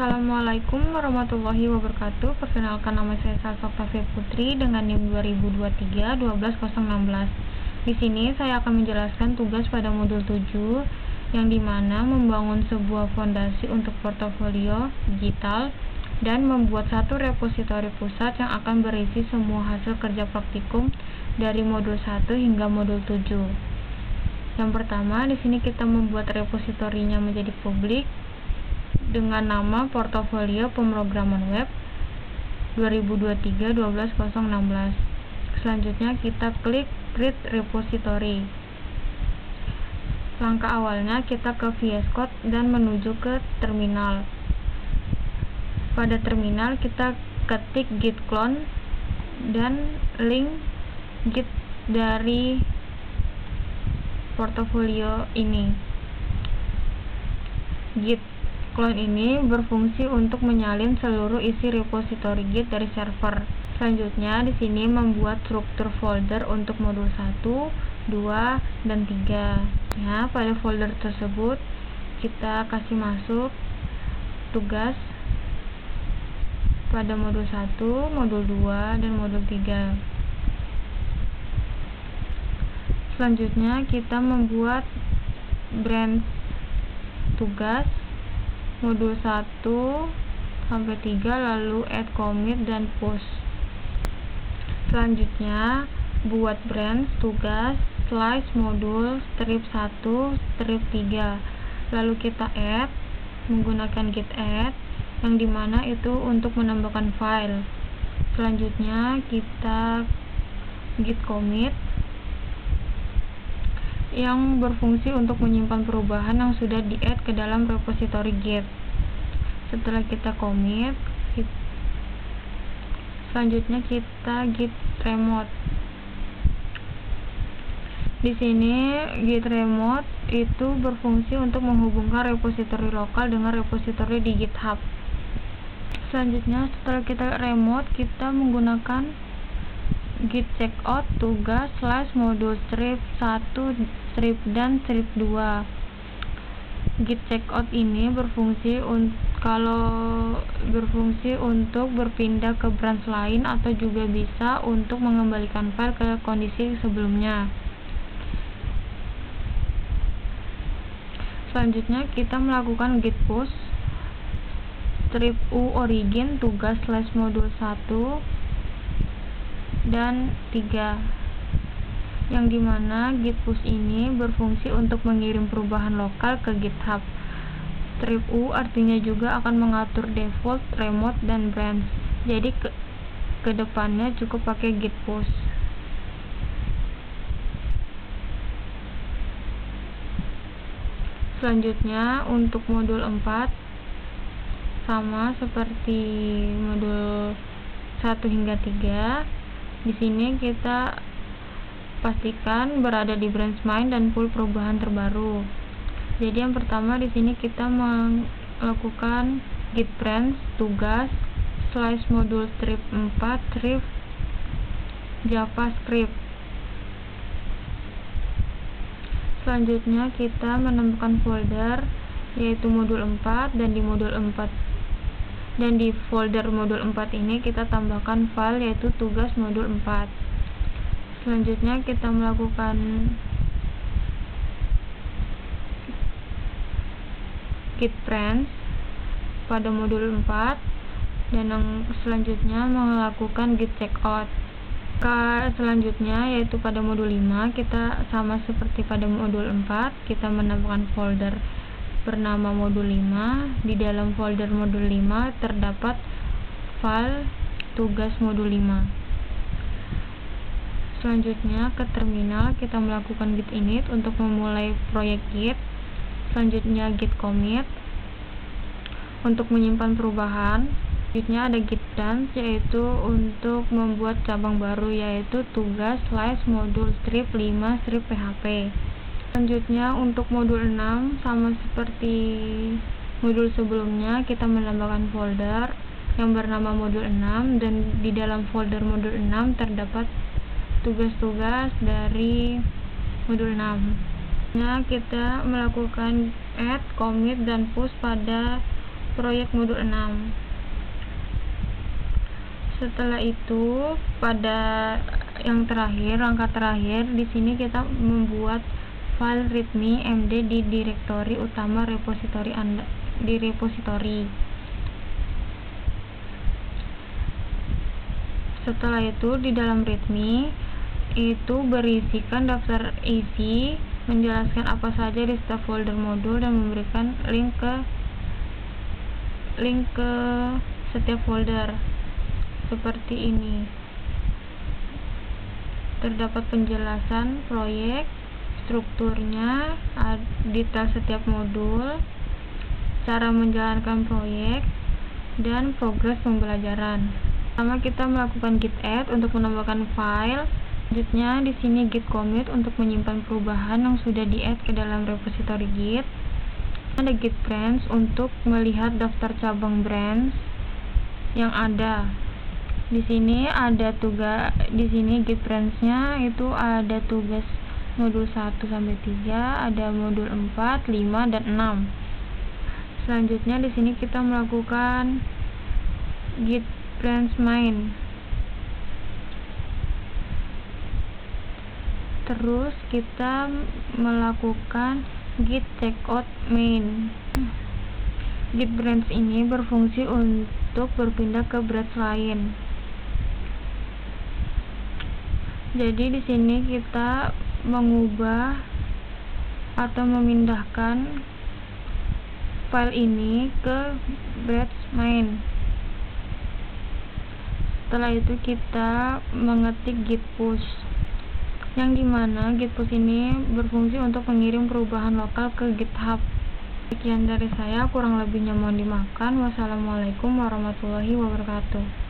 Assalamualaikum warahmatullahi wabarakatuh. Perkenalkan, nama saya Salsa Oktavia Putri dengan NIM 2023 12016. Di sini saya akan menjelaskan tugas pada modul 7 yang dimana membangun sebuah fondasi untuk portofolio digital dan membuat satu repositori pusat yang akan berisi semua hasil kerja praktikum dari modul 1 hingga modul 7. Yang pertama, di sini kita membuat repositorinya menjadi publik dengan nama Portofolio Pemrograman Web 2023 12016. Selanjutnya kita klik Create Repository. Langkah awalnya kita ke VS Code dan menuju ke terminal. Pada terminal kita ketik git clone dan link git dari portofolio ini. Git clone ini berfungsi untuk menyalin seluruh isi repositori Git dari server. Selanjutnya di sini membuat struktur folder untuk modul 1, 2, dan 3. Ya, pada folder tersebut kita kasih masuk tugas pada modul 1, modul 2, dan modul 3. Selanjutnya kita membuat branch tugas modul 1 sampai 3, lalu add commit dan push. Selanjutnya buat branch tugas slice modul strip 1 strip 3, lalu kita add menggunakan git add yang dimana itu untuk menambahkan file. Selanjutnya kita git commit yang berfungsi untuk menyimpan perubahan yang sudah di-add ke dalam repositori Git. Setelah kita commit, selanjutnya kita git remote. Di sini git remote itu berfungsi untuk menghubungkan repositori lokal dengan repositori di GitHub. Selanjutnya setelah kita remote, kita menggunakan git checkout tugas slash modul strip 1 strip dan strip 2. Git checkout ini berfungsi untuk berpindah ke branch lain atau juga bisa untuk mengembalikan file ke kondisi sebelumnya. Selanjutnya kita melakukan git push strip u origin tugas slash modul 1 dan 3, yang dimana git push ini berfungsi untuk mengirim perubahan lokal ke GitHub. Strip U artinya juga akan mengatur default, remote, dan branch. Jadi kedepannya cukup pakai git push. Selanjutnya untuk modul 4 sama seperti modul 1 hingga 3. Di sini kita pastikan berada di branch main dan pool perubahan terbaru. Jadi yang pertama di sini kita melakukan git branch tugas slice modul strip 4 strip JavaScript. Selanjutnya kita menemukan folder yaitu modul 4 dan di modul 4 dan di folder modul 4 ini kita tambahkan file yaitu tugas modul 4. Selanjutnya kita melakukan git branch pada modul 4 dan yang selanjutnya melakukan git checkout. Selanjutnya yaitu pada modul 5 kita sama seperti pada modul 4, kita menambahkan folder bernama modul 5. Di dalam folder modul 5 terdapat file tugas modul 5. Selanjutnya ke terminal kita melakukan git init untuk memulai proyek Git. Selanjutnya git commit untuk menyimpan perubahan. Selanjutnya ada git done yaitu untuk membuat cabang baru yaitu tugas slice modul strip 5 strip PHP. Selanjutnya untuk modul 6 sama seperti modul sebelumnya, kita menambahkan folder yang bernama modul 6 dan di dalam folder modul 6 terdapat tugas-tugas dari modul 6. Nah, kita melakukan add, commit, dan push pada proyek modul 6. Setelah itu, pada yang terakhir, langkah terakhir, di sini kita membuat file readme md di direktori utama repositori Anda di repositori. Setelah itu, di dalam readme itu berisikan daftar isi, menjelaskan apa saja di setiap folder modul dan memberikan link ke setiap folder. Seperti ini. Terdapat penjelasan proyek, strukturnya, detail setiap modul, cara menjalankan proyek, dan progres pembelajaran. Pertama, kita melakukan git add untuk menambahkan file. Selanjutnya, di sini git commit untuk menyimpan perubahan yang sudah di-add ke dalam repositori git. Ada git branch untuk melihat daftar cabang branch yang ada. Di sini ada git branch-nya itu ada tugas modul 1 sampai 3, ada modul 4, 5 dan 6. Selanjutnya di sini kita melakukan git branch main. Terus kita melakukan git checkout main. Git branch ini berfungsi untuk berpindah ke branch lain. Jadi di sini kita mengubah atau memindahkan file ini ke branch main. Setelah itu kita mengetik git push, yang dimana git push ini berfungsi untuk mengirim perubahan lokal ke GitHub. Sekian dari saya, kurang lebihnya mohon dimaafkan. Wassalamualaikum warahmatullahi wabarakatuh.